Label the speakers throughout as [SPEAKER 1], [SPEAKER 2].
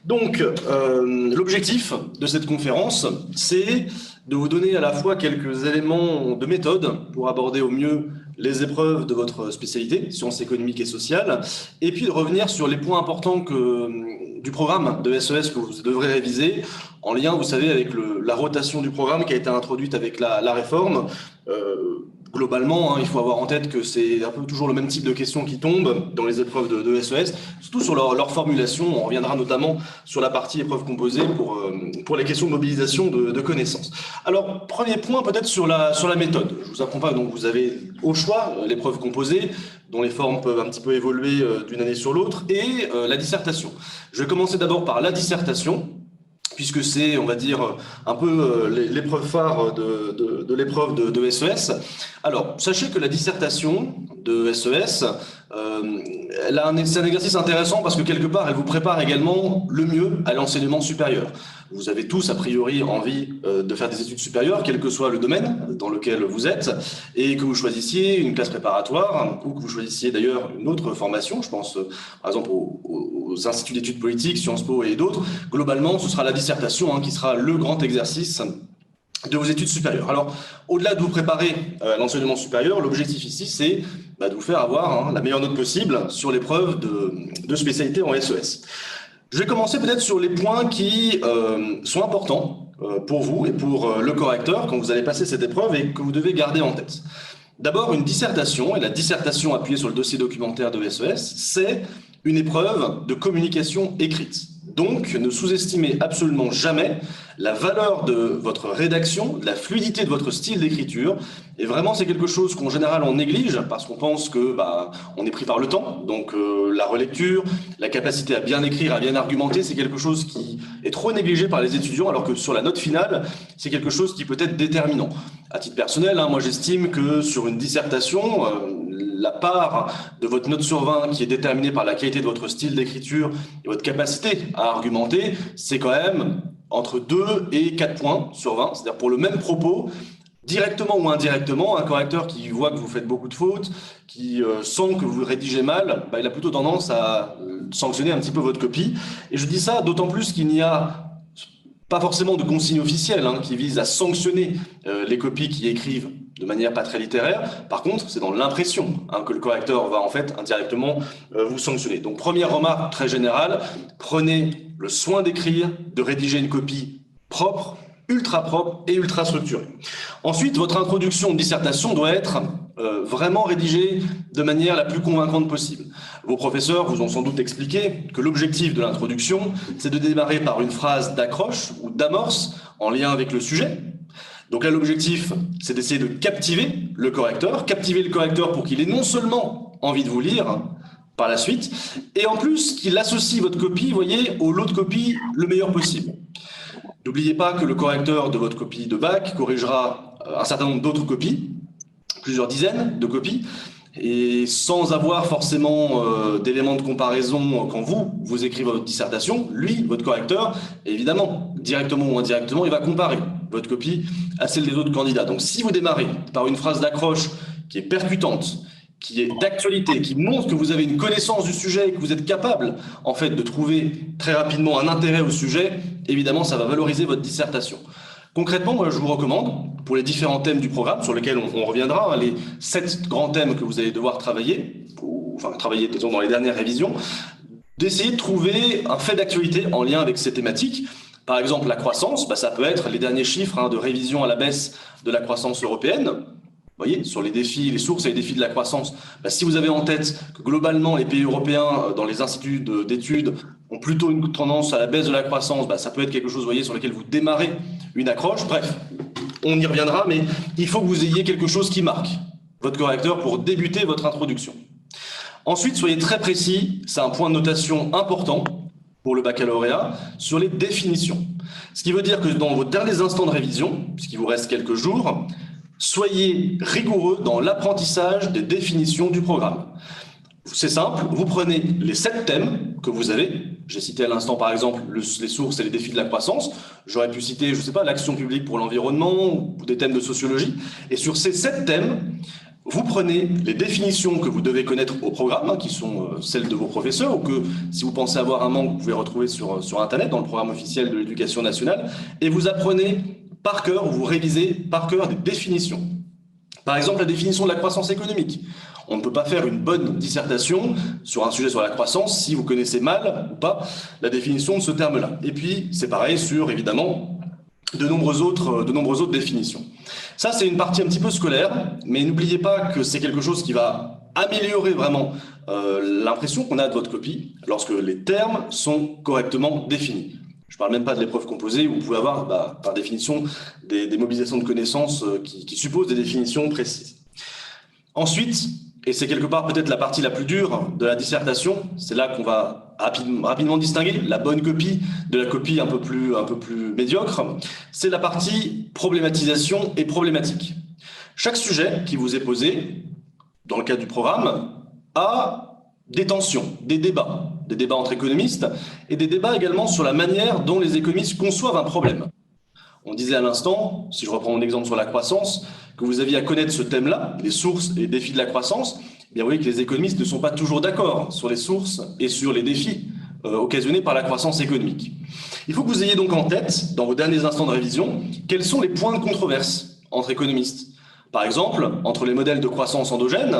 [SPEAKER 1] Donc, l'objectif de cette conférence, c'est de vous donner à la fois quelques éléments de méthode pour aborder au mieux les épreuves de votre spécialité, sciences économiques et sociales, et puis de revenir sur les points importants du programme de SES que vous devrez réviser, en lien, vous savez, avec la rotation du programme qui a été introduite avec la réforme. Globalement, il faut avoir en tête que c'est un peu toujours le même type de questions qui tombent dans les épreuves de SES, surtout sur leur formulation. On reviendra notamment sur la partie épreuves composées pour les questions de mobilisation de connaissances. Alors, premier point peut-être sur la méthode. Je vous apprends pas, donc vous avez au choix l'épreuve composée, dont les formes peuvent un petit peu évoluer d'une année sur l'autre, et la dissertation. Je vais commencer d'abord par la dissertation, puisque c'est, on va dire, un peu l'épreuve phare de l'épreuve de SES. Alors, sachez que la dissertation de SES, c'est un exercice intéressant parce que quelque part, elle vous prépare également le mieux à l'enseignement supérieur. Vous avez tous, a priori, envie de faire des études supérieures, quel que soit le domaine dans lequel vous êtes, et que vous choisissiez une classe préparatoire, ou que vous choisissiez d'ailleurs une autre formation, je pense par exemple aux instituts d'études politiques, Sciences Po et d'autres. Globalement, ce sera la dissertation qui sera le grand exercice de vos études supérieures. Alors, au-delà de vous préparer à l'enseignement supérieur, l'objectif ici, c'est de vous faire avoir la meilleure note possible sur l'épreuve de spécialité en SES. Je vais commencer peut-être sur les points qui sont importants pour vous et pour le correcteur quand vous allez passer cette épreuve et que vous devez garder en tête. D'abord, une dissertation, et la dissertation appuyée sur le dossier documentaire de SES, c'est une épreuve de communication écrite. Donc, ne sous-estimez absolument jamais la valeur de votre rédaction, de la fluidité de votre style d'écriture. Et vraiment, c'est quelque chose qu'en général, on néglige parce qu'on pense que on est pris par le temps. Donc, la relecture, la capacité à bien écrire, à bien argumenter, c'est quelque chose qui est trop négligé par les étudiants, alors que sur la note finale, c'est quelque chose qui peut être déterminant. À titre personnel, moi, j'estime que sur une dissertation, la part de votre note sur 20 qui est déterminée par la qualité de votre style d'écriture et votre capacité à argumenter, c'est quand même entre 2 et 4 points sur 20. C'est-à-dire pour le même propos, directement ou indirectement, un correcteur qui voit que vous faites beaucoup de fautes, qui sent que vous rédigez mal, il a plutôt tendance à sanctionner un petit peu votre copie. Et je dis ça d'autant plus qu'il n'y a pas forcément de consigne officielle qui vise à sanctionner les copies qui écrivent de manière pas très littéraire. Par contre, c'est dans l'impression que le correcteur va en fait indirectement vous sanctionner. Donc, première remarque très générale, prenez le soin d'écrire, de rédiger une copie propre et ultra structurée. Ensuite, votre introduction de dissertation doit être vraiment rédigée de manière la plus convaincante possible. Vos professeurs vous ont sans doute expliqué que l'objectif de l'introduction, c'est de démarrer par une phrase d'accroche ou d'amorce en lien avec le sujet. Donc là, l'objectif, c'est d'essayer de captiver le correcteur pour qu'il ait non seulement envie de vous lire par la suite, et en plus qu'il associe votre copie, vous voyez, au lot de copies le meilleur possible. N'oubliez pas que le correcteur de votre copie de bac corrigera un certain nombre d'autres copies, plusieurs dizaines de copies, et sans avoir forcément d'éléments de comparaison quand vous écrivez votre dissertation, lui, votre correcteur, évidemment, directement ou indirectement, il va comparer votre copie à celle des autres candidats. Donc si vous démarrez par une phrase d'accroche qui est percutante, qui est d'actualité, qui montre que vous avez une connaissance du sujet et que vous êtes capable, en fait, de trouver très rapidement un intérêt au sujet, évidemment, ça va valoriser votre dissertation. Concrètement, moi, je vous recommande, pour les différents thèmes du programme, sur lesquels on reviendra, les 7 grands thèmes que vous allez devoir travailler, disons, dans les dernières révisions, d'essayer de trouver un fait d'actualité en lien avec ces thématiques. Par exemple, la croissance, ça peut être les derniers chiffres de révision à la baisse de la croissance européenne. Vous voyez, sur les défis, les sources et les défis de la croissance, si vous avez en tête que globalement les pays européens, dans les instituts d'études, ont plutôt une tendance à la baisse de la croissance, ça peut être quelque chose, vous voyez, sur lequel vous démarrez une accroche. Bref, on y reviendra, mais il faut que vous ayez quelque chose qui marque votre correcteur pour débuter votre introduction. Ensuite, soyez très précis, c'est un point de notation important pour le baccalauréat, sur les définitions. Ce qui veut dire que dans vos derniers instants de révision, puisqu'il vous reste quelques jours, soyez rigoureux dans l'apprentissage des définitions du programme. C'est simple, vous prenez les 7 thèmes que vous avez. J'ai cité à l'instant, par exemple, les sources et les défis de la croissance. J'aurais pu citer, l'action publique pour l'environnement ou des thèmes de sociologie. Et sur ces 7 thèmes, Vous prenez les définitions que vous devez connaître au programme, qui sont celles de vos professeurs, ou que si vous pensez avoir un manque, vous pouvez retrouver sur Internet, dans le programme officiel de l'Éducation nationale, et vous apprenez par cœur, ou vous révisez par cœur des définitions. Par exemple, la définition de la croissance économique. On ne peut pas faire une bonne dissertation sur un sujet sur la croissance si vous connaissez mal ou pas la définition de ce terme-là. Et puis, c'est pareil sur, évidemment, de nombreuses autres définitions. Ça, c'est une partie un petit peu scolaire, mais n'oubliez pas que c'est quelque chose qui va améliorer vraiment l'impression qu'on a de votre copie lorsque les termes sont correctement définis. Je ne parle même pas de l'épreuve composée où vous pouvez avoir, par définition, des mobilisations de connaissances qui supposent des définitions précises. Ensuite, et c'est quelque part peut-être la partie la plus dure de la dissertation, c'est là qu'on va rapidement distinguer la bonne copie de la copie un peu plus médiocre, c'est la partie problématisation et problématique. Chaque sujet qui vous est posé, dans le cadre du programme, a des tensions, des débats entre économistes et des débats également sur la manière dont les économistes conçoivent un problème. On disait à l'instant, si je reprends mon exemple sur la croissance, que vous aviez à connaître ce thème-là, les sources et les défis de la croissance. Eh bien, vous voyez que les économistes ne sont pas toujours d'accord sur les sources et sur les défis occasionnés par la croissance économique. Il faut que vous ayez donc en tête, dans vos derniers instants de révision, quels sont les points de controverse entre économistes. Par exemple, entre les modèles de croissance endogène,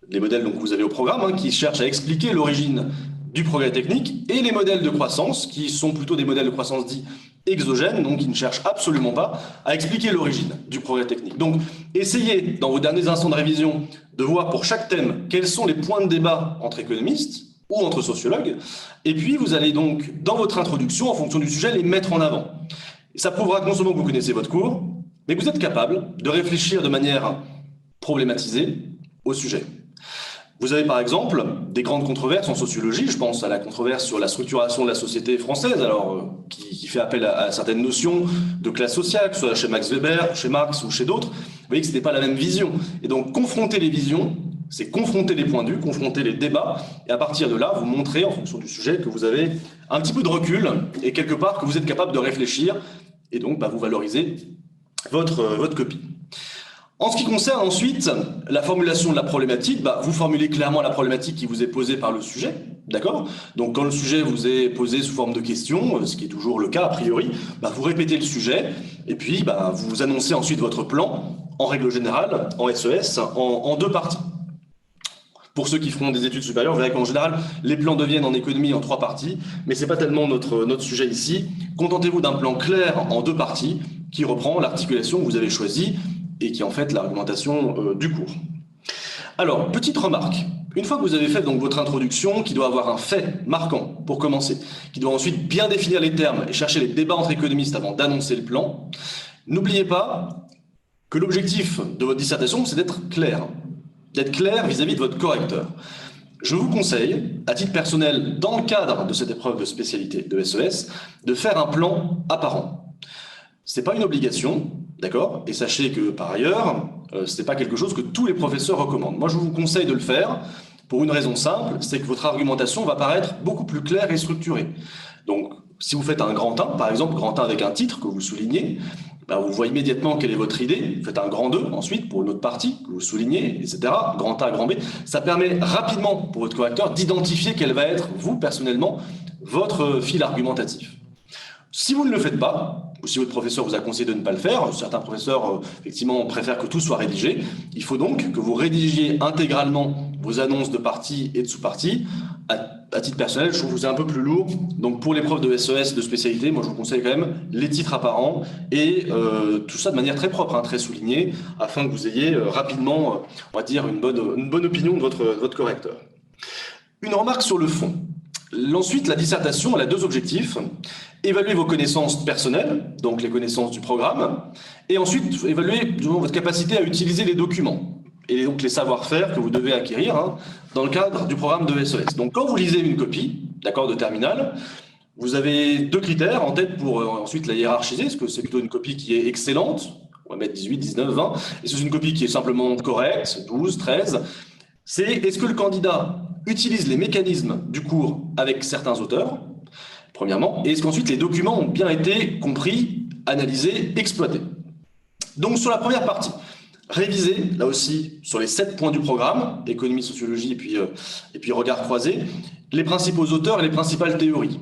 [SPEAKER 1] les modèles donc, que vous avez au programme, qui cherchent à expliquer l'origine du progrès technique, et les modèles de croissance, qui sont plutôt des modèles de croissance dits exogènes, donc qui ne cherchent absolument pas à expliquer l'origine du progrès technique. Donc, essayez, dans vos derniers instants de révision, de voir pour chaque thème quels sont les points de débat entre économistes ou entre sociologues, et puis vous allez donc, dans votre introduction, en fonction du sujet, les mettre en avant. Et ça prouvera que non seulement que vous connaissez votre cours, mais que vous êtes capable de réfléchir de manière problématisée au sujet. Vous avez par exemple des grandes controverses en sociologie, je pense à la controverse sur la structuration de la société française, alors qui fait appel à certaines notions de classe sociale, que ce soit chez Max Weber, chez Marx ou chez d'autres. Vous voyez que ce n'est pas la même vision. Et donc confronter les visions, c'est confronter les points de vue, confronter les débats, et à partir de là, vous montrer en fonction du sujet que vous avez un petit peu de recul et quelque part que vous êtes capable de réfléchir, et donc vous valorisez votre copie. En ce qui concerne ensuite la formulation de la problématique, vous formulez clairement la problématique qui vous est posée par le sujet, d'accord? Donc quand le sujet vous est posé sous forme de question, ce qui est toujours le cas a priori, vous répétez le sujet et puis vous annoncez ensuite votre plan, en règle générale, en SES, en deux parties. Pour ceux qui feront des études supérieures, vous verrez qu'en général, les plans deviennent en économie en 3 parties, mais ce n'est pas tellement notre sujet ici. Contentez-vous d'un plan clair en 2 parties qui reprend l'articulation que vous avez choisie et qui est en fait l'argumentation du cours. Alors, petite remarque. Une fois que vous avez fait donc votre introduction, qui doit avoir un fait marquant pour commencer, qui doit ensuite bien définir les termes et chercher les débats entre économistes avant d'annoncer le plan, n'oubliez pas que l'objectif de votre dissertation, c'est d'être clair vis-à-vis de votre correcteur. Je vous conseille, à titre personnel, dans le cadre de cette épreuve de spécialité de SES, de faire un plan apparent. Ce n'est pas une obligation, d'accord? Et sachez que, par ailleurs, ce n'est pas quelque chose que tous les professeurs recommandent. Moi, je vous conseille de le faire pour une raison simple, c'est que votre argumentation va paraître beaucoup plus claire et structurée. Donc, si vous faites un grand 1, par exemple, grand 1 avec un titre que vous soulignez, vous voyez immédiatement quelle est votre idée. Vous faites un grand 2 ensuite pour une autre partie que vous soulignez, etc. Grand A, grand B. Ça permet rapidement pour votre correcteur d'identifier quel va être, vous, personnellement, votre fil argumentatif. Si vous ne le faites pas, ou si votre professeur vous a conseillé de ne pas le faire, certains professeurs effectivement préfèrent que tout soit rédigé, il faut donc que vous rédigiez intégralement vos annonces de parties et de sous-parties. À titre personnel, je trouve que c'est un peu plus lourd. Donc pour l'épreuve de SES de spécialité, moi je vous conseille quand même les titres apparents et tout ça de manière très propre, très soulignée, afin que vous ayez rapidement, on va dire, une bonne opinion de votre correcteur. Une remarque sur le fond. Ensuite, la dissertation, elle a 2 objectifs. Évaluer vos connaissances personnelles, donc les connaissances du programme, et ensuite évaluer votre capacité à utiliser les documents, et donc les savoir-faire que vous devez acquérir dans le cadre du programme de SES. Donc quand vous lisez une copie, d'accord, de terminale, vous avez 2 critères en tête pour ensuite la hiérarchiser. Est-ce que c'est plutôt une copie qui est excellente, on va mettre 18, 19, 20, et c'est une copie qui est simplement correcte, 12, 13, c'est est-ce que le candidat utilise les mécanismes du cours avec certains auteurs, premièrement, et est-ce qu'ensuite les documents ont bien été compris, analysés, exploités. Donc sur la première partie, Révisez, là aussi, sur les 7 points du programme, économie, sociologie et puis regard croisé, les principaux auteurs et les principales théories.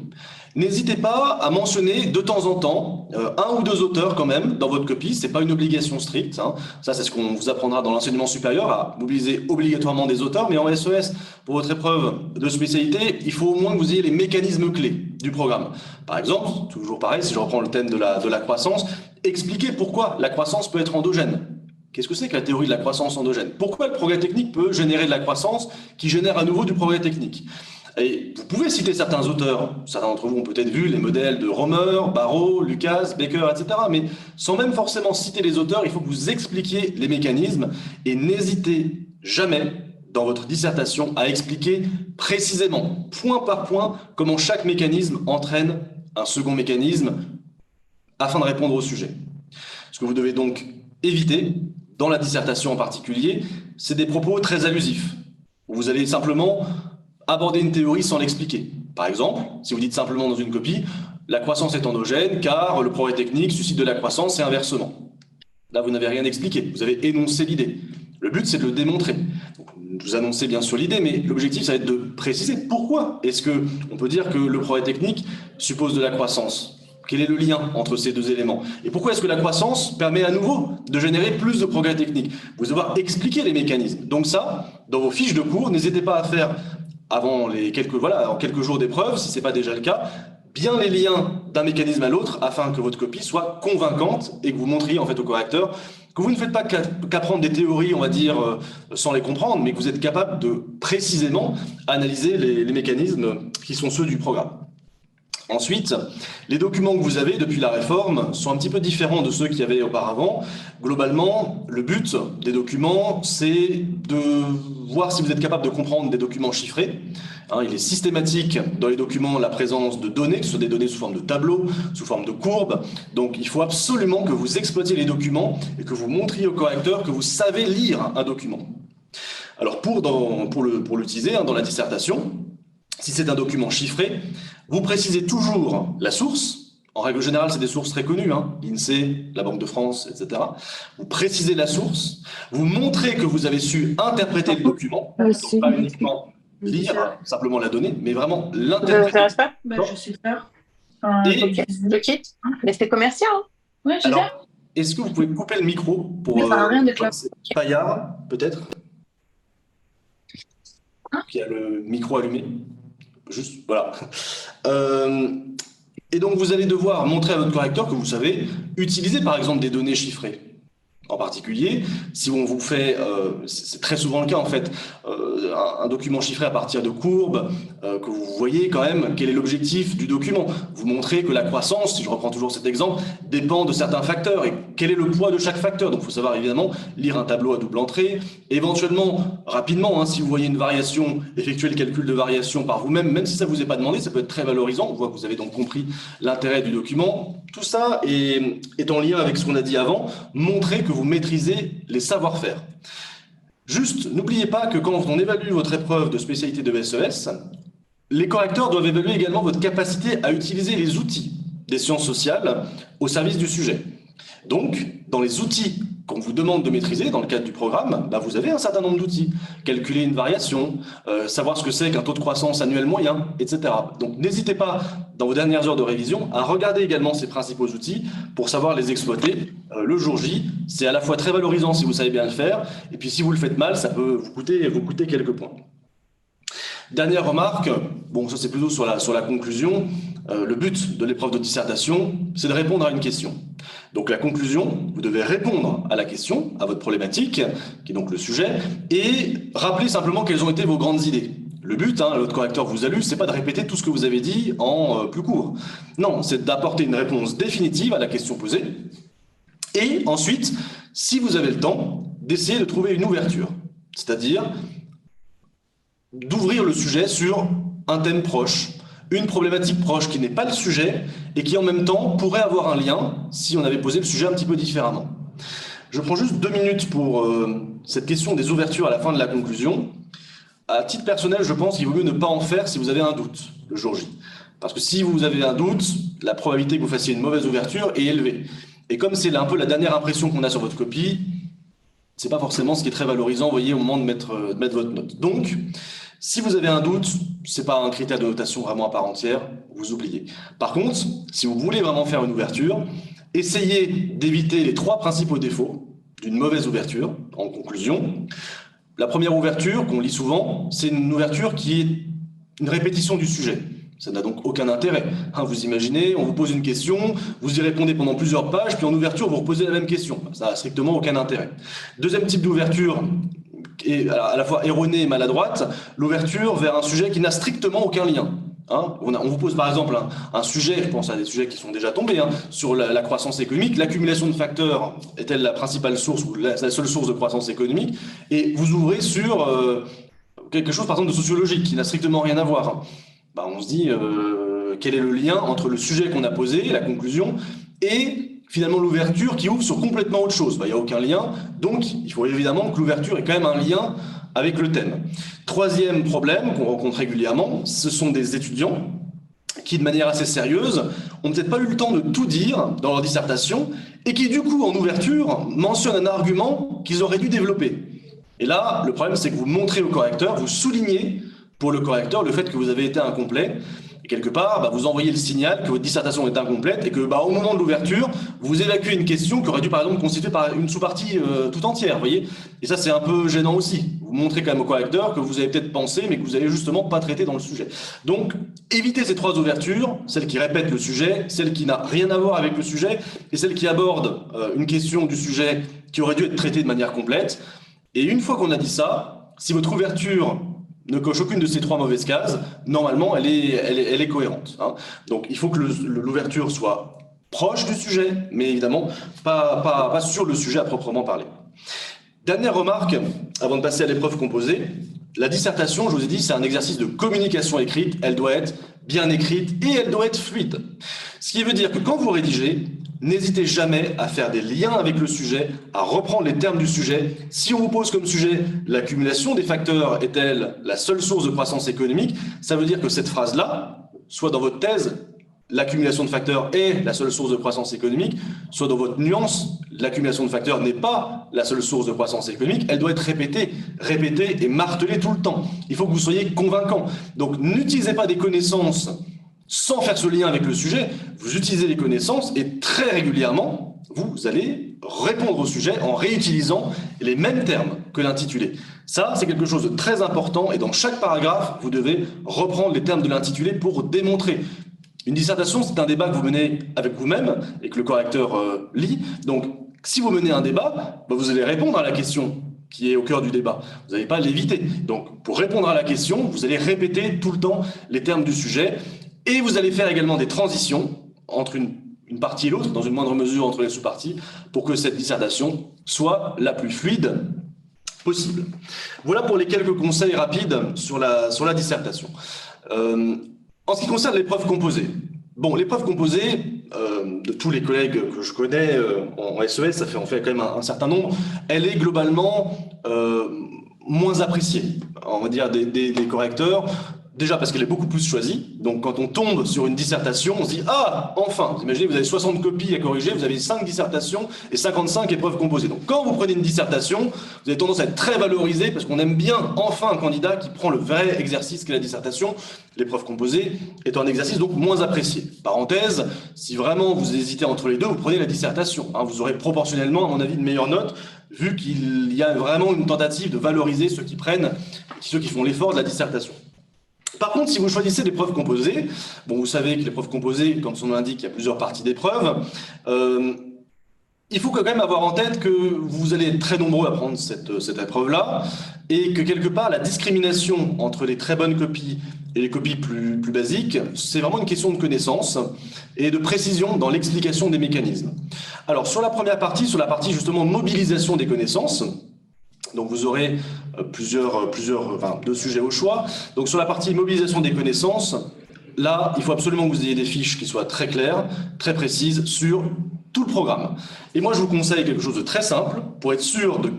[SPEAKER 1] N'hésitez pas à mentionner de temps en temps un ou deux auteurs quand même dans votre copie. C'est pas une obligation stricte, hein. Ça, c'est ce qu'on vous apprendra dans l'enseignement supérieur, à mobiliser obligatoirement des auteurs. Mais en SES, pour votre épreuve de spécialité, il faut au moins que vous ayez les mécanismes clés du programme. Par exemple, toujours pareil, si je reprends le thème de la croissance, expliquez pourquoi la croissance peut être endogène. Qu'est-ce que c'est que la théorie de la croissance endogène? Pourquoi le progrès technique peut générer de la croissance qui génère à nouveau du progrès technique? Et vous pouvez citer certains auteurs, certains d'entre vous ont peut-être vu les modèles de Romer, Barrow, Lucas, Baker, etc. Mais sans même forcément citer les auteurs, il faut que vous expliquiez les mécanismes et n'hésitez jamais dans votre dissertation à expliquer précisément, point par point, comment chaque mécanisme entraîne un second mécanisme afin de répondre au sujet. Ce que vous devez donc éviter, dans la dissertation en particulier, c'est des propos très allusifs. Vous allez simplement aborder une théorie sans l'expliquer. Par exemple, si vous dites simplement dans une copie, la croissance est endogène car le progrès technique suscite de la croissance et inversement. Là, vous n'avez rien expliqué, vous avez énoncé l'idée. Le but, c'est de le démontrer. Donc, vous annoncez bien sûr l'idée, mais l'objectif, ça va être de préciser pourquoi est-ce qu'on peut dire que le progrès technique suppose de la croissance. Quel est le lien entre ces deux éléments? Et pourquoi est-ce que la croissance permet à nouveau de générer plus de progrès technique? Vous devez devoir expliquer les mécanismes. Donc ça, dans vos fiches de cours, n'hésitez pas à faire avant en quelques jours d'épreuve, si ce n'est pas déjà le cas, bien les liens d'un mécanisme à l'autre afin que votre copie soit convaincante et que vous montriez en fait au correcteur que vous ne faites pas qu'apprendre des théories, on va dire, sans les comprendre, mais que vous êtes capable de précisément analyser les mécanismes qui sont ceux du programme. Ensuite, les documents que vous avez depuis la réforme sont un petit peu différents de ceux qu'il y avait auparavant. Globalement, le but des documents, c'est de voir si vous êtes capable de comprendre des documents chiffrés. Il est systématique dans les documents la présence de données, que ce soit des données sous forme de tableaux, sous forme de courbes. Donc il faut absolument que vous exploitiez les documents et que vous montriez au correcteur que vous savez lire un document. Alors pour l'utiliser dans la dissertation, si c'est un document chiffré, vous précisez toujours la source. En règle générale, c'est des sources très connues, l'INSEE, la Banque de France, etc. Vous précisez la source, vous montrez que vous avez su interpréter le document, donc pas uniquement lire simplement la donnée, mais vraiment l'interpréter.
[SPEAKER 2] Ça ne t'intéresse pas? Je sais faire. Le kit, mais c'est commercial.
[SPEAKER 1] Oui, je sais. Alors, est-ce que vous pouvez couper le micro pour
[SPEAKER 2] rien de classe.
[SPEAKER 1] Payard, peut-être, qui a le micro allumé. Juste, voilà. Et donc, vous allez devoir montrer à votre correcteur que vous savez utiliser, par exemple, des données chiffrées. En particulier, si on vous fait, c'est très souvent le cas en fait, un document chiffré à partir de courbes, que vous voyez quand même quel est l'objectif du document. Vous montrez que la croissance, si je reprends toujours cet exemple, dépend de certains facteurs et quel est le poids de chaque facteur. Donc il faut savoir évidemment lire un tableau à double entrée, éventuellement, rapidement, si vous voyez une variation, effectuer le calcul de variation par vous-même, même si ça ne vous est pas demandé, ça peut être très valorisant. On voit que vous avez donc compris l'intérêt du document. Tout ça est en lien avec ce qu'on a dit avant, montrer que vous maîtrisez les savoir-faire. Juste, n'oubliez pas que quand on évalue votre épreuve de spécialité de SES, les correcteurs doivent évaluer également votre capacité à utiliser les outils des sciences sociales au service du sujet. Donc, dans les outils qu'on vous demande de maîtriser dans le cadre du programme, vous avez un certain nombre d'outils. Calculer une variation, savoir ce que c'est qu'un taux de croissance annuel moyen, etc. Donc, n'hésitez pas, dans vos dernières heures de révision, à regarder également ces principaux outils pour savoir les exploiter. Le jour J, c'est à la fois très valorisant si vous savez bien le faire, et puis si vous le faites mal, ça peut vous coûter quelques points. Dernière remarque, bon, ça c'est plutôt sur la conclusion. Le but de l'épreuve de dissertation, c'est de répondre à une question. Donc la conclusion, vous devez répondre à la question, à votre problématique, qui est donc le sujet, et rappeler simplement quelles ont été vos grandes idées. Le but, l'autre correcteur vous a lu, c'est pas de répéter tout ce que vous avez dit en plus court. Non, c'est d'apporter une réponse définitive à la question posée. Et ensuite, si vous avez le temps, d'essayer de trouver une ouverture. C'est-à-dire d'ouvrir le sujet sur un thème proche, une problématique proche qui n'est pas le sujet et qui en même temps pourrait avoir un lien si on avait posé le sujet un petit peu différemment. Je prends juste 2 minutes pour cette question des ouvertures à la fin de la conclusion. À titre personnel, je pense qu'il vaut mieux ne pas en faire si vous avez un doute le jour J. Parce que si vous avez un doute, la probabilité que vous fassiez une mauvaise ouverture est élevée. Et comme c'est un peu la dernière impression qu'on a sur votre copie, c'est pas forcément ce qui est très valorisant, vous voyez, au moment de mettre votre note. Donc, si vous avez un doute, c'est pas un critère de notation vraiment à part entière, vous oubliez. Par contre, si vous voulez vraiment faire une ouverture, essayez d'éviter les 3 principaux défauts d'une mauvaise ouverture, en conclusion. La première ouverture, qu'on lit souvent, c'est une ouverture qui est une répétition du sujet. Ça n'a donc aucun intérêt. Vous imaginez, on vous pose une question, vous y répondez pendant plusieurs pages, puis en ouverture, vous reposez la même question. Ça n'a strictement aucun intérêt. Deuxième type d'ouverture, est à la fois erronée et maladroite, l'ouverture vers un sujet qui n'a strictement aucun lien. On vous pose par exemple un sujet, je pense à des sujets qui sont déjà tombés, sur la croissance économique. L'accumulation de facteurs est-elle la principale source ou la seule source de croissance économique? Et vous ouvrez sur quelque chose par exemple de sociologique qui n'a strictement rien à voir. On se dit quel est le lien entre le sujet qu'on a posé, la conclusion, et finalement l'ouverture qui ouvre sur complètement autre chose. Il n'y a aucun lien, donc il faut évidemment que l'ouverture ait quand même un lien avec le thème. Troisième problème qu'on rencontre régulièrement, ce sont des étudiants qui, de manière assez sérieuse, ont peut-être pas eu le temps de tout dire dans leur dissertation et qui, du coup, en ouverture, mentionnent un argument qu'ils auraient dû développer. Et là, le problème, c'est que vous montrez au correcteur, vous soulignez pour le correcteur le fait que vous avez été incomplet. Et quelque part, vous envoyez le signal que votre dissertation est incomplète et que, au moment de l'ouverture, vous évacuez une question qui aurait dû, par exemple, constituer par une sous-partie tout entière, vous voyez. Et ça, c'est un peu gênant aussi. Vous montrez quand même au correcteur que vous avez peut-être pensé, mais que vous n'avez justement pas traité dans le sujet. Donc, évitez ces 3 ouvertures, celle qui répète le sujet, celle qui n'a rien à voir avec le sujet, et celle qui aborde une question du sujet qui aurait dû être traitée de manière complète. Et une fois qu'on a dit ça, si votre ouverture ne coche aucune de ces 3 mauvaises cases, normalement, elle est cohérente. Donc, il faut que l'ouverture soit proche du sujet, mais évidemment, pas sur le sujet à proprement parler. Dernière remarque, avant de passer à l'épreuve composée, la dissertation, je vous ai dit, c'est un exercice de communication écrite, elle doit être bien écrite et elle doit être fluide. Ce qui veut dire que quand vous rédigez, n'hésitez jamais à faire des liens avec le sujet, à reprendre les termes du sujet. Si on vous pose comme sujet « l'accumulation des facteurs est-elle la seule source de croissance économique ?» ça veut dire que cette phrase-là, soit dans votre thèse, l'accumulation de facteurs est la seule source de croissance économique, soit dans votre nuance, l'accumulation de facteurs n'est pas la seule source de croissance économique, elle doit être répétée et martelée tout le temps. Il faut que vous soyez convaincant. Donc n'utilisez pas des connaissances sans faire ce lien avec le sujet, vous utilisez les connaissances et très régulièrement, vous allez répondre au sujet en réutilisant les mêmes termes que l'intitulé. Ça, c'est quelque chose de très important et dans chaque paragraphe, vous devez reprendre les termes de l'intitulé pour démontrer. Une dissertation, c'est un débat que vous menez avec vous-même et que le correcteur lit. Donc, si vous menez un débat, vous allez répondre à la question qui est au cœur du débat. Vous n'allez pas l'éviter. Donc, pour répondre à la question, vous allez répéter tout le temps les termes du sujet. Et vous allez faire également des transitions entre une partie et l'autre, dans une moindre mesure entre les sous-parties, pour que cette dissertation soit la plus fluide possible. Voilà pour les quelques conseils rapides sur la dissertation. En ce qui concerne l'épreuve composée, l'épreuve composée, de tous les collègues que je connais en SES, ça fait quand même un certain nombre, elle est globalement moins appréciée, on va dire, des correcteurs. Déjà parce qu'elle est beaucoup plus choisie. Donc quand on tombe sur une dissertation, on se dit « Ah, enfin !» Vous imaginez, vous avez 60 copies à corriger, vous avez 5 dissertations et 55 épreuves composées. Donc quand vous prenez une dissertation, vous avez tendance à être très valorisé parce qu'on aime bien enfin un candidat qui prend le vrai exercice qu'est la dissertation. L'épreuve composée est un exercice donc moins apprécié. Parenthèse, si vraiment vous hésitez entre les deux, vous prenez la dissertation. Vous aurez proportionnellement, à mon avis, une meilleure note vu qu'il y a vraiment une tentative de valoriser ceux qui font l'effort de la dissertation. Par contre, si vous choisissez l'épreuve composée, vous savez que l'épreuve composée, comme son nom l'indique, il y a plusieurs parties d'épreuve. Il faut quand même avoir en tête que vous allez être très nombreux à prendre cette épreuve-là et que quelque part, la discrimination entre les très bonnes copies et les copies plus basiques, c'est vraiment une question de connaissance et de précision dans l'explication des mécanismes. Alors, sur la première partie, sur la partie justement mobilisation des connaissances, donc vous aurez deux sujets au choix. Donc sur la partie mobilisation des connaissances, là, il faut absolument que vous ayez des fiches qui soient très claires, très précises sur tout le programme. Et moi, je vous conseille quelque chose de très simple pour être sûr de,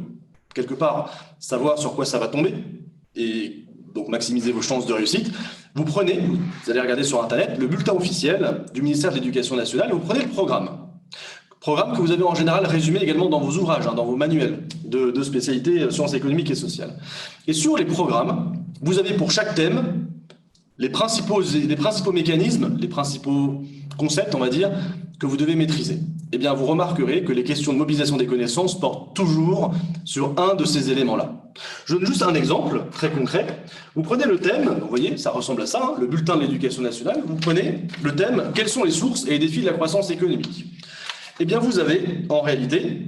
[SPEAKER 1] quelque part, savoir sur quoi ça va tomber et donc maximiser vos chances de réussite. Vous allez regarder sur Internet le bulletin officiel du ministère de l'Éducation nationale et vous prenez le programme. Programme que vous avez en général résumé également dans vos ouvrages, dans vos manuels de spécialité sciences économiques et sociales. Et sur les programmes, vous avez pour chaque thème les principaux mécanismes, les principaux concepts, on va dire, que vous devez maîtriser. Eh bien, vous remarquerez que les questions de mobilisation des connaissances portent toujours sur un de ces éléments-là. Je donne juste un exemple très concret. Vous prenez le thème, vous voyez, ça ressemble à ça, hein, le bulletin de l'éducation nationale. Vous prenez le thème « Quelles sont les sources et les défis de la croissance économique ?» Eh bien, vous avez en réalité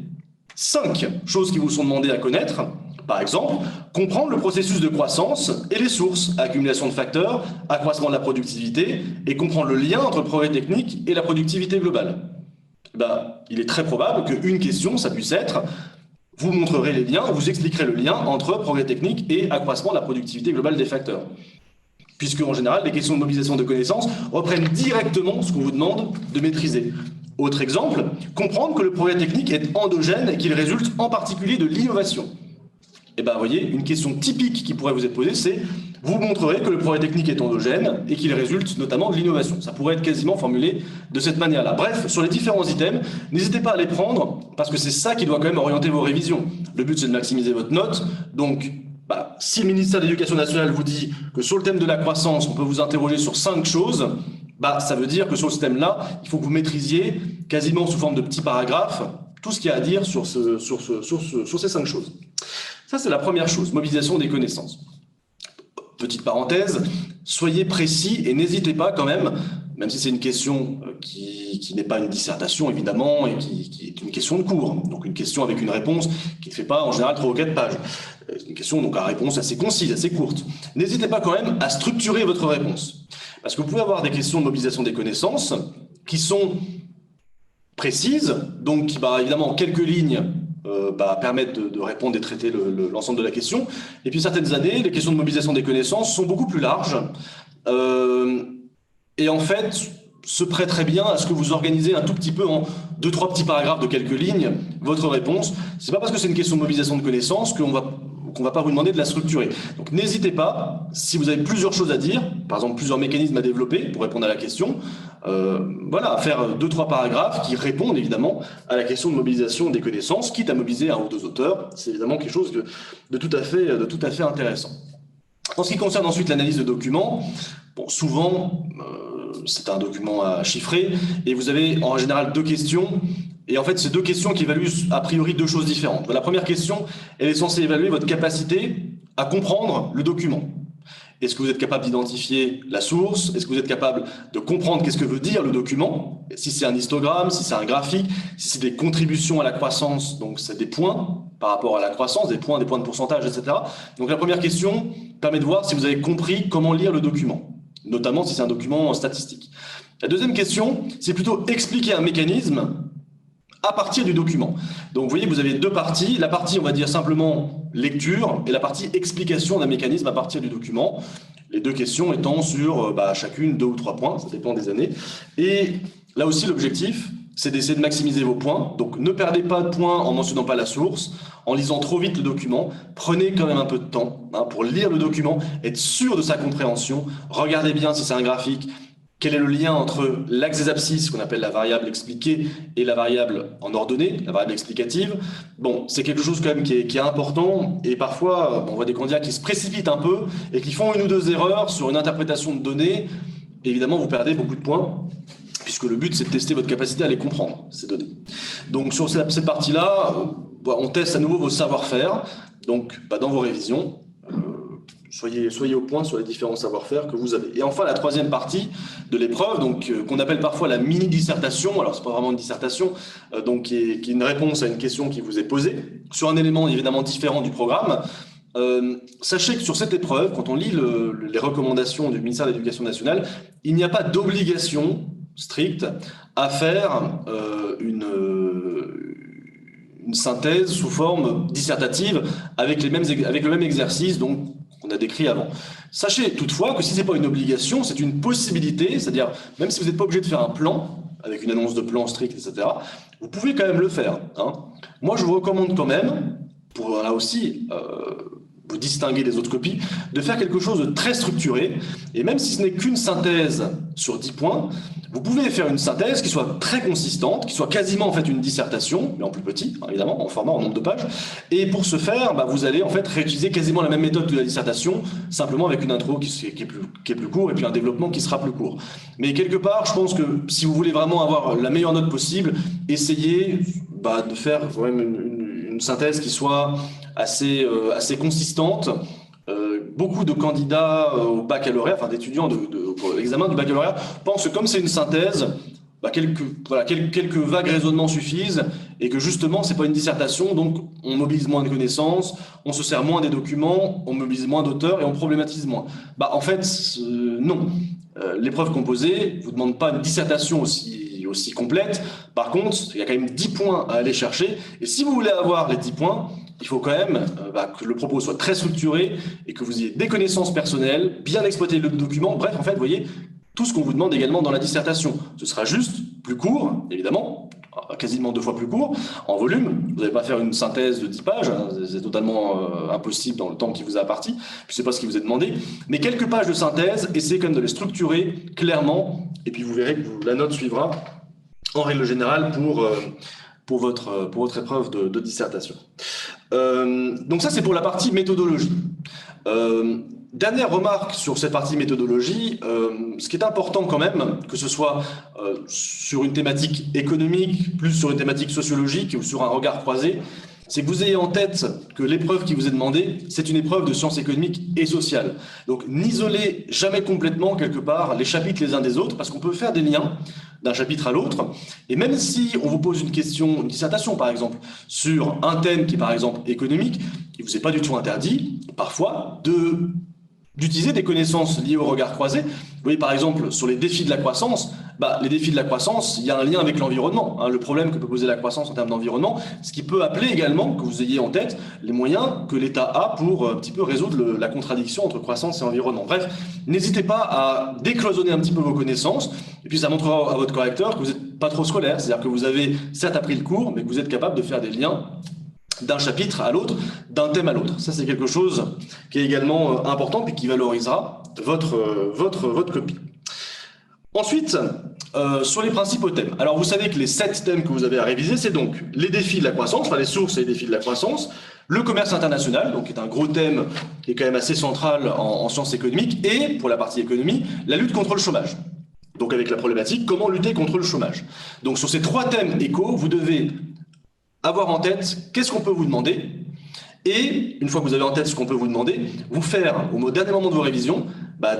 [SPEAKER 1] 5 choses qui vous sont demandées à connaître. Par exemple, comprendre le processus de croissance et les sources, accumulation de facteurs, accroissement de la productivité, et comprendre le lien entre le progrès technique et la productivité globale. Il est très probable qu'une question, ça puisse être, vous montrerez les liens, vous expliquerez le lien entre progrès technique et accroissement de la productivité globale des facteurs. Puisque, en général, les questions de mobilisation de connaissances reprennent directement ce qu'on vous demande de maîtriser. Autre exemple, comprendre que le progrès technique est endogène et qu'il résulte en particulier de l'innovation. Eh bien, vous voyez, une question typique qui pourrait vous être posée, c'est vous montrerez que le progrès technique est endogène et qu'il résulte notamment de l'innovation. Ça pourrait être quasiment formulé de cette manière-là. Bref, sur les différents items, n'hésitez pas à les prendre parce que c'est ça qui doit quand même orienter vos révisions. Le but, c'est de maximiser votre note. Donc, si le ministère de l'Éducation nationale vous dit que sur le thème de la croissance, on peut vous interroger sur 5 choses, ça veut dire que sur ce thème-là, il faut que vous maîtrisiez quasiment sous forme de petits paragraphes tout ce qu'il y a à dire sur ces 5 choses. Ça, c'est la première chose, mobilisation des connaissances. Petite parenthèse, soyez précis et n'hésitez pas quand même si c'est une question qui n'est pas une dissertation évidemment et qui est une question de cours, donc une question avec une réponse qui ne fait pas en général 3 ou 4 pages. C'est une question donc à réponse assez concise, assez courte. N'hésitez pas quand même à structurer votre réponse. Parce que vous pouvez avoir des questions de mobilisation des connaissances qui sont précises, donc qui, évidemment, en quelques lignes, permettent de répondre et traiter l'ensemble de la question. Et puis certaines années, les questions de mobilisation des connaissances sont beaucoup plus larges et en fait se prêtent très bien à ce que vous organisez un tout petit peu en 2-3 petits paragraphes de quelques lignes votre réponse. C'est pas parce que c'est une question de mobilisation de connaissances qu'on va pas vous demander de la structurer. Donc n'hésitez pas, si vous avez plusieurs choses à dire, par exemple plusieurs mécanismes à développer pour répondre à la question, à faire 2-3 paragraphes qui répondent évidemment à la question de mobilisation des connaissances, quitte à mobiliser un ou 2 auteurs. C'est évidemment quelque chose de tout à fait intéressant. En ce qui concerne ensuite l'analyse de documents, souvent c'est un document à chiffrer et vous avez en général 2 questions. Et en fait, c'est 2 questions qui évaluent a priori 2 choses différentes. La première question, elle est censée évaluer votre capacité à comprendre le document. Est-ce que vous êtes capable d'identifier la source? Est-ce que vous êtes capable de comprendre qu'est-ce que veut dire le document? Si c'est un histogramme, si c'est un graphique, si c'est des contributions à la croissance, donc c'est des points par rapport à la croissance, des points de pourcentage, etc. Donc la première question permet de voir si vous avez compris comment lire le document, notamment si c'est un document statistique. La deuxième question, c'est plutôt expliquer un mécanisme à partir du document. Donc vous voyez, vous avez 2 parties. La partie, on va dire simplement lecture et la partie explication d'un mécanisme à partir du document. Les 2 questions étant sur chacune 2 ou 3 points, ça dépend des années. Et là aussi, l'objectif, c'est d'essayer de maximiser vos points. Donc ne perdez pas de points en mentionnant pas la source, en lisant trop vite le document. Prenez quand même un peu de temps pour lire le document, être sûr de sa compréhension. Regardez bien si c'est un graphique. Quel est le lien entre l'axe des abscisses, qu'on appelle la variable expliquée, et la variable en ordonnée, la variable explicative? C'est quelque chose quand même qui est important, et parfois on voit des candidats qui se précipitent un peu et qui font 1 ou 2 erreurs sur une interprétation de données. Et évidemment, vous perdez beaucoup de points, puisque le but, c'est de tester votre capacité à les comprendre, ces données. Donc sur cette partie-là, on teste à nouveau vos savoir-faire, donc dans vos révisions. Soyez au point sur les différents savoir-faire que vous avez. Et enfin, la 3e partie de l'épreuve, qu'on appelle parfois la mini-dissertation. Alors, c'est pas vraiment une dissertation, qui est une réponse à une question qui vous est posée sur un élément évidemment différent du programme. Sachez que sur cette épreuve, quand on lit les recommandations du ministère de l'Éducation nationale, il n'y a pas d'obligation stricte à faire une synthèse sous forme dissertative avec le même exercice qu'on a décrit avant. Sachez toutefois que si ce n'est pas une obligation, c'est une possibilité, c'est-à-dire même si vous n'êtes pas obligé de faire un plan, avec une annonce de plan strict, etc., vous pouvez quand même le faire. Moi, je vous recommande quand même, pour là aussi vous distinguer des autres copies, de faire quelque chose de très structuré. Et même si ce n'est qu'une synthèse sur 10 points, vous pouvez faire une synthèse qui soit très consistante, qui soit quasiment en fait une dissertation, mais en plus petit, hein, évidemment, en format, en nombre de pages. Et pour ce faire, vous allez en fait réutiliser quasiment la même méthode que la dissertation, simplement avec une intro qui est plus court et puis un développement qui sera plus court. Mais quelque part, je pense que si vous voulez vraiment avoir la meilleure note possible, essayez de faire vraiment une synthèse qui soit assez consistante. Beaucoup de candidats au baccalauréat, enfin d'étudiants pour l'examen du baccalauréat, pensent que comme c'est une synthèse, quelques vagues raisonnements suffisent et que justement, c'est pas une dissertation, donc on mobilise moins de connaissances, on se sert moins des documents, on mobilise moins d'auteurs et on problématise moins. En fait, non. L'épreuve composée vous demande pas une dissertation aussi complète. Par contre, il y a quand même 10 points à aller chercher. Et si vous voulez avoir les 10 points, il faut quand même que le propos soit très structuré et que vous ayez des connaissances personnelles, bien exploiter le document. Bref, en fait, vous voyez, tout ce qu'on vous demande également dans la dissertation. Ce sera juste plus court, évidemment, quasiment 2 fois plus court, en volume. Vous n'allez pas faire une synthèse de 10 pages, hein, c'est totalement impossible dans le temps qui vous est imparti, puis c'est pas ce qui vous est demandé. Mais quelques pages de synthèse, essayez quand même de les structurer clairement, et puis vous verrez que la note suivra, en règle générale, pour votre épreuve de dissertation. Donc ça, c'est pour la partie méthodologie. Dernière remarque sur cette partie méthodologie, ce qui est important quand même, que ce soit sur une thématique économique, plus sur une thématique sociologique ou sur un regard croisé, c'est que vous ayez en tête que l'épreuve qui vous est demandée, c'est une épreuve de sciences économiques et sociales. Donc n'isolez jamais complètement quelque part les chapitres les uns des autres, parce qu'on peut faire des liens d'un chapitre à l'autre. Et même si on vous pose une question, une dissertation par exemple, sur un thème qui est par exemple économique, il ne vous est pas du tout interdit, parfois, d'utiliser des connaissances liées au regard croisé. Vous voyez par exemple sur les défis de la croissance, les défis de la croissance, il y a un lien avec l'environnement, hein, le problème que peut poser la croissance en termes d'environnement, ce qui peut appeler également que vous ayez en tête les moyens que l'État a pour un petit peu résoudre la contradiction entre croissance et environnement. Bref, n'hésitez pas à décloisonner un petit peu vos connaissances, et puis ça montrera à votre correcteur que vous n'êtes pas trop scolaire, c'est-à-dire que vous avez certes appris le cours, mais que vous êtes capable de faire des liens d'un chapitre à l'autre, d'un thème à l'autre. Ça, c'est quelque chose qui est également important puis qui valorisera votre copie. Ensuite, sur les principaux thèmes. Alors, vous savez que les 7 thèmes que vous avez à réviser, c'est donc les défis de la croissance, enfin les sources et les défis de la croissance, le commerce international, donc qui est un gros thème qui est quand même assez central en sciences économiques, et, pour la partie économie, la lutte contre le chômage. Donc, avec la problématique, comment lutter contre le chômage. Donc, sur ces 3 thèmes éco, vous devez avoir en tête qu'est-ce qu'on peut vous demander et, une fois que vous avez en tête ce qu'on peut vous demander, vous faire, au dernier moment de vos révisions,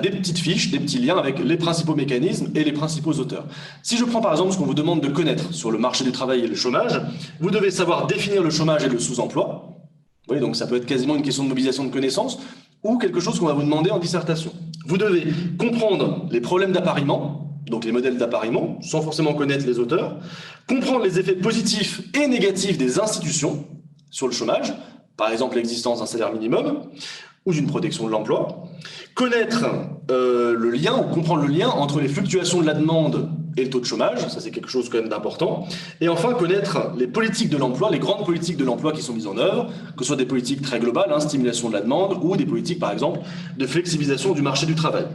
[SPEAKER 1] des petites fiches, des petits liens avec les principaux mécanismes et les principaux auteurs. Si je prends par exemple ce qu'on vous demande de connaître sur le marché du travail et le chômage, vous devez savoir définir le chômage et le sous-emploi. Vous voyez, donc ça peut être quasiment une question de mobilisation de connaissances ou quelque chose qu'on va vous demander en dissertation. Vous devez comprendre les problèmes d'appariement, donc les modèles d'appariement, sans forcément connaître les auteurs, comprendre les effets positifs et négatifs des institutions sur le chômage, par exemple l'existence d'un salaire minimum ou d'une protection de l'emploi, connaître le lien ou comprendre le lien entre les fluctuations de la demande et le taux de chômage, ça c'est quelque chose quand même d'important, et enfin connaître les politiques de l'emploi, les grandes politiques de l'emploi qui sont mises en œuvre, que ce soit des politiques très globales, stimulation de la demande, ou des politiques par exemple de flexibilisation du marché du travail.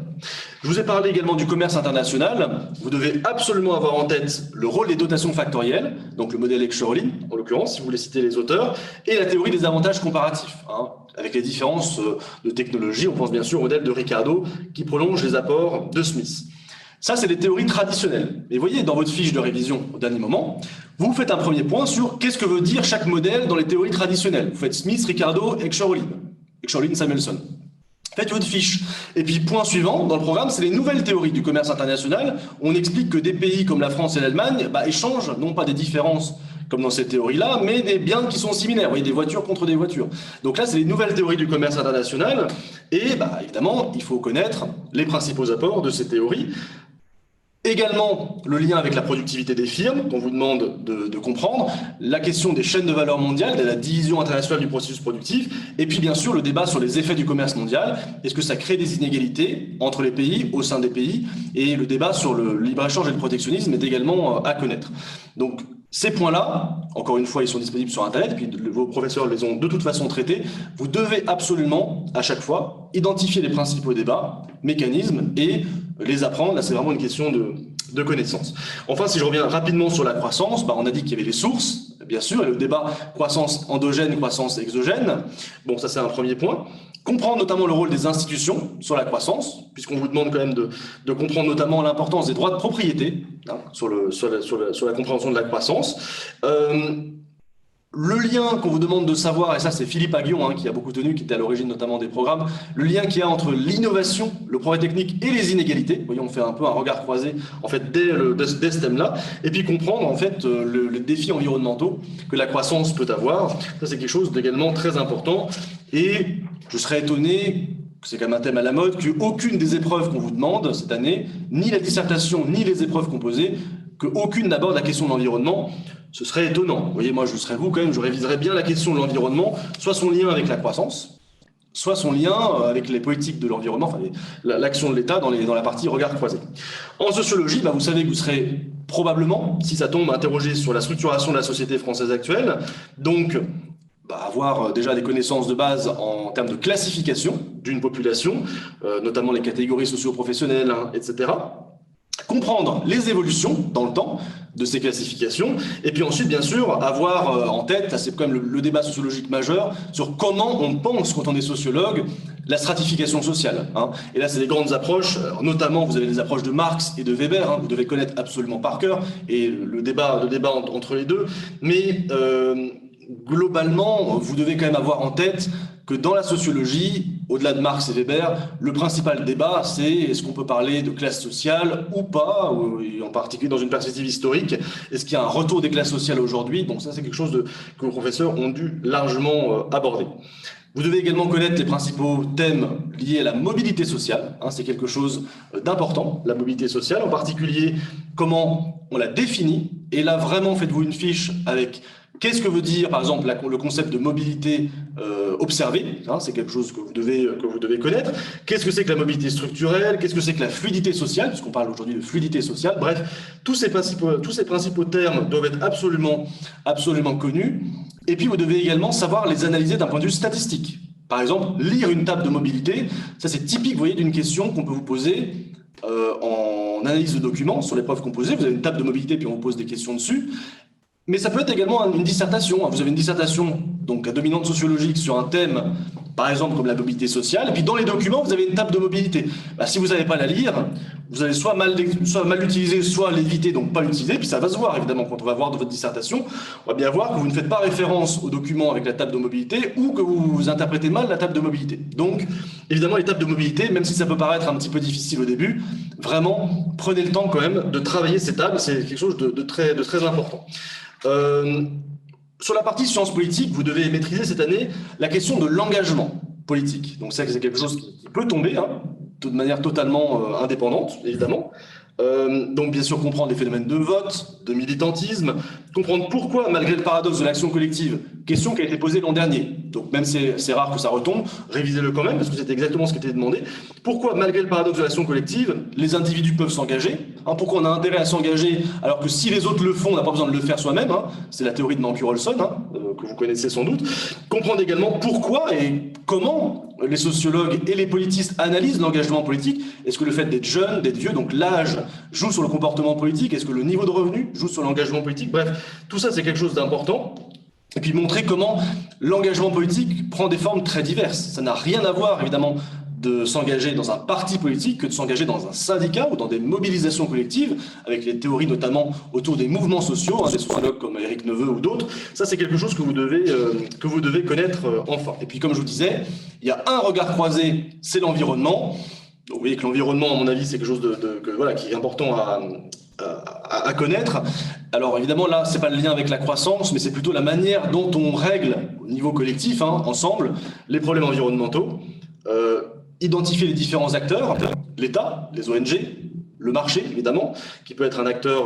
[SPEAKER 1] Je vous ai parlé également du commerce international. Vous devez absolument avoir en tête le rôle des dotations factorielles, donc le modèle Exchorin, en l'occurrence, si vous voulez citer les auteurs, et la théorie des avantages comparatifs, avec les différences de technologie. On pense bien sûr au modèle de Ricardo qui prolonge les apports de Smith. Ça, c'est les théories traditionnelles. Et vous voyez, dans votre fiche de révision au dernier moment, vous faites un premier point sur qu'est-ce que veut dire chaque modèle dans les théories traditionnelles. Vous faites Smith, Ricardo, Exchorin, Samuelson. Faites votre fiche. Et puis, point suivant, dans le programme, c'est les nouvelles théories du commerce international. On explique que des pays comme la France et l'Allemagne échangent, non pas des différences comme dans cette théorie-là, mais des biens qui sont similaires. Vous voyez, des voitures contre des voitures. Donc là, c'est les nouvelles théories du commerce international. Et évidemment, il faut connaître les principaux apports de ces théories. Également, le lien avec la productivité des firmes, qu'on vous demande de comprendre, la question des chaînes de valeur mondiales, de la division internationale du processus productif, et puis bien sûr le débat sur les effets du commerce mondial. Est-ce que ça crée des inégalités entre les pays, au sein des pays, et le débat sur le libre-échange et le protectionnisme est également à connaître. Donc, Ces points-là, encore une fois, ils sont disponibles sur Internet, puis vos professeurs les ont de toute façon traités. Vous devez absolument, à chaque fois, identifier les principaux débats, mécanismes, et les apprendre. Là, c'est vraiment une question de connaissance. Enfin, si je reviens rapidement sur la croissance, on a dit qu'il y avait les sources, bien sûr, et le débat croissance endogène, croissance exogène. Bon, ça c'est un premier point. Comprendre notamment le rôle des institutions sur la croissance, puisqu'on vous demande quand même de comprendre notamment l'importance des droits de propriété sur la compréhension de la croissance. Le lien qu'on vous demande de savoir, et ça c'est Philippe Aguillon qui a beaucoup tenu, qui était à l'origine notamment des programmes, le lien qu'il y a entre l'innovation, le progrès technique et les inégalités. Vous voyez, on fait un peu un regard croisé en fait dès ce thème-là, et puis comprendre en fait les défis environnementaux que la croissance peut avoir. Ça c'est quelque chose d'également très important, et je serais étonné, c'est quand même un thème à la mode, qu'aucune des épreuves qu'on vous demande cette année, ni la dissertation, ni les épreuves composées, qu'aucune n'aborde la question de l'environnement. Ce serait étonnant. Vous voyez, moi, je serais vous quand même, je réviserais bien la question de l'environnement, soit son lien avec la croissance, soit son lien avec les politiques de l'environnement, enfin l'action de l'État dans la partie regard croisé. En sociologie, vous savez que vous serez probablement, si ça tombe, interrogé sur la structuration de la société française actuelle, donc avoir déjà des connaissances de base en termes de classification d'une population, notamment les catégories socio-professionnelles, etc. Comprendre les évolutions dans le temps de ces classifications, et puis ensuite, bien sûr, avoir en tête, c'est quand même le débat sociologique majeur, sur comment on pense, quand on est sociologue, la stratification sociale. Et là, c'est des grandes approches, notamment, vous avez des approches de Marx et de Weber, vous devez connaître absolument par cœur, et le débat entre les deux, mais globalement, vous devez quand même avoir en tête que dans la sociologie, au-delà de Marx et Weber, le principal débat, c'est est-ce qu'on peut parler de classe sociale ou pas, en particulier dans une perspective historique. Est-ce qu'il y a un retour des classes sociales aujourd'hui? Donc ça, c'est quelque chose que vos professeurs ont dû largement aborder. Vous devez également connaître les principaux thèmes liés à la mobilité sociale. C'est quelque chose d'important, la mobilité sociale, en particulier comment on la définit. Et là, vraiment, faites-vous une fiche avec qu'est-ce que veut dire, par exemple, le concept de mobilité observée. C'est quelque chose que vous devez connaître. Qu'est-ce que c'est que la mobilité structurelle? Qu'est-ce que c'est que la fluidité sociale? Puisqu'on parle aujourd'hui de fluidité sociale. Bref, tous ces principaux termes doivent être absolument connus. Et puis, vous devez également savoir les analyser d'un point de vue statistique. Par exemple, lire une table de mobilité, ça c'est typique, vous voyez, d'une question qu'on peut vous poser en analyse de documents sur les preuves composées. Vous avez une table de mobilité, puis on vous pose des questions dessus. Mais ça peut être également une dissertation. Vous avez une dissertation donc à dominante sociologique sur un thème, par exemple comme la mobilité sociale, et puis dans les documents, vous avez une table de mobilité. Si vous n'avez pas à la lire, vous allez soit mal l'utiliser, soit l'éviter, donc pas l'utiliser, puis ça va se voir évidemment quand on va voir dans votre dissertation. On va bien voir que vous ne faites pas référence au document avec la table de mobilité ou que vous interprétez mal la table de mobilité. Donc évidemment, les tables de mobilité, même si ça peut paraître un petit peu difficile au début, vraiment prenez le temps quand même de travailler ces tables, c'est quelque chose de très important. Sur la partie sciences politiques, vous devez maîtriser cette année la question de l'engagement politique. Donc ça, c'est quelque chose qui peut tomber de manière totalement indépendante, évidemment. Donc bien sûr comprendre les phénomènes de vote, de militantisme, comprendre pourquoi, malgré le paradoxe de l'action collective, question qui a été posée l'an dernier, donc même si c'est rare que ça retombe, révisez-le quand même, parce que c'était exactement ce qui était demandé, pourquoi, malgré le paradoxe de l'action collective, les individus peuvent s'engager, pourquoi on a intérêt à s'engager, alors que si les autres le font, on n'a pas besoin de le faire soi-même, c'est la théorie de Mankiw-Rolson, que vous connaissez sans doute, comprendre également pourquoi et comment les sociologues et les politistes analysent l'engagement politique. Est-ce que le fait d'être jeune, d'être vieux, donc l'âge, joue sur le comportement politique? Est-ce que le niveau de revenu joue sur l'engagement politique? Bref, tout ça, c'est quelque chose d'important. Et puis montrer comment l'engagement politique prend des formes très diverses. Ça n'a rien à voir, évidemment, de s'engager dans un parti politique que de s'engager dans un syndicat ou dans des mobilisations collectives, avec les théories notamment autour des mouvements sociaux, des sociologues comme Éric Neveu ou d'autres. Ça, c'est quelque chose que vous devez connaître enfin. Et puis, comme je vous disais, il y a un regard croisé, c'est l'environnement. Donc, vous voyez que l'environnement, à mon avis, c'est quelque chose qui est important à connaître. Alors évidemment là, c'est pas le lien avec la croissance, mais c'est plutôt la manière dont on règle au niveau collectif, ensemble, les problèmes environnementaux. Identifier les différents acteurs, l'État, les ONG, le marché évidemment, qui peut être un acteur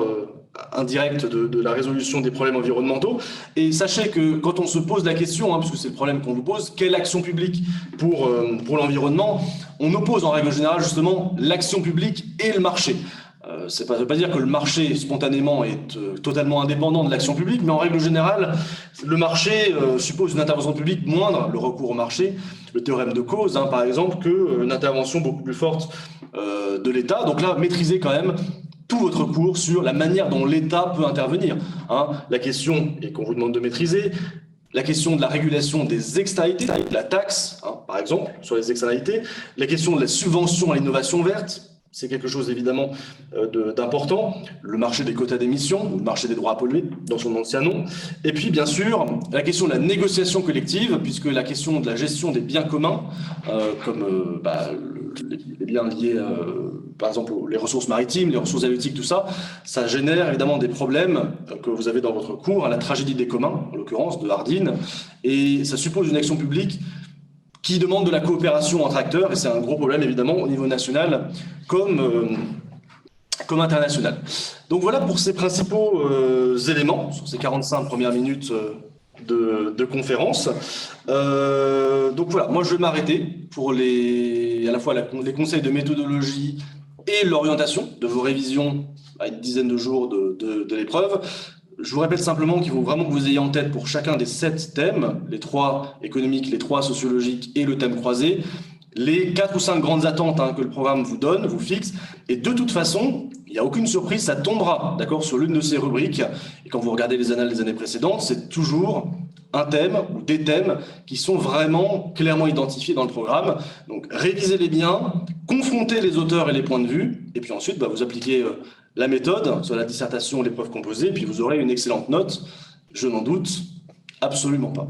[SPEAKER 1] indirect de la résolution des problèmes environnementaux. Et sachez que quand on se pose la question, puisque c'est le problème qu'on vous pose, quelle action publique pour l'environnement, on oppose en règle générale justement l'action publique et le marché. Ça ne veut pas dire que le marché, spontanément, est totalement indépendant de l'action publique, mais en règle générale, le marché suppose une intervention publique moindre, le recours au marché, le théorème de cause, hein, par exemple, qu'une intervention beaucoup plus forte de l'État. Donc là, maîtrisez quand même tout votre cours sur la manière dont l'État peut intervenir. Hein. La question, et qu'on vous demande de maîtriser, la question de la régulation des externalités, de la taxe, hein, par exemple, sur les externalités, la question de la subvention à l'innovation verte, c'est quelque chose évidemment d'important, le marché des quotas d'émissions, le marché des droits à polluer, dans son ancien nom, et puis bien sûr la question de la négociation collective, puisque la question de la gestion des biens communs, comme les biens liés, par exemple, les ressources maritimes, les ressources halieutiques, tout ça, ça génère évidemment des problèmes que vous avez dans votre cours, à la tragédie des communs, en l'occurrence de Hardin, et ça suppose une action publique qui demande de la coopération entre acteurs, et c'est un gros problème évidemment au niveau national comme international. Donc voilà pour ces principaux éléments, sur ces 45 premières minutes de conférence. Donc voilà, moi je vais m'arrêter pour à la fois les conseils de méthodologie et l'orientation de vos révisions à une dizaine de jours de l'épreuve. Je vous répète simplement qu'il faut vraiment que vous ayez en tête pour chacun des 7 thèmes, les 3 économiques, les 3 sociologiques et le thème croisé, les 4 ou 5 grandes attentes que le programme vous donne, vous fixe. Et de toute façon, il n'y a aucune surprise, ça tombera, d'accord, sur l'une de ces rubriques. Et quand vous regardez les annales des années précédentes, c'est toujours un thème ou des thèmes qui sont vraiment clairement identifiés dans le programme. Donc révisez-les bien, confrontez les auteurs et les points de vue, et puis ensuite vous appliquez la méthode sur la dissertation, l'épreuve composée, puis vous aurez une excellente note, je n'en doute absolument pas.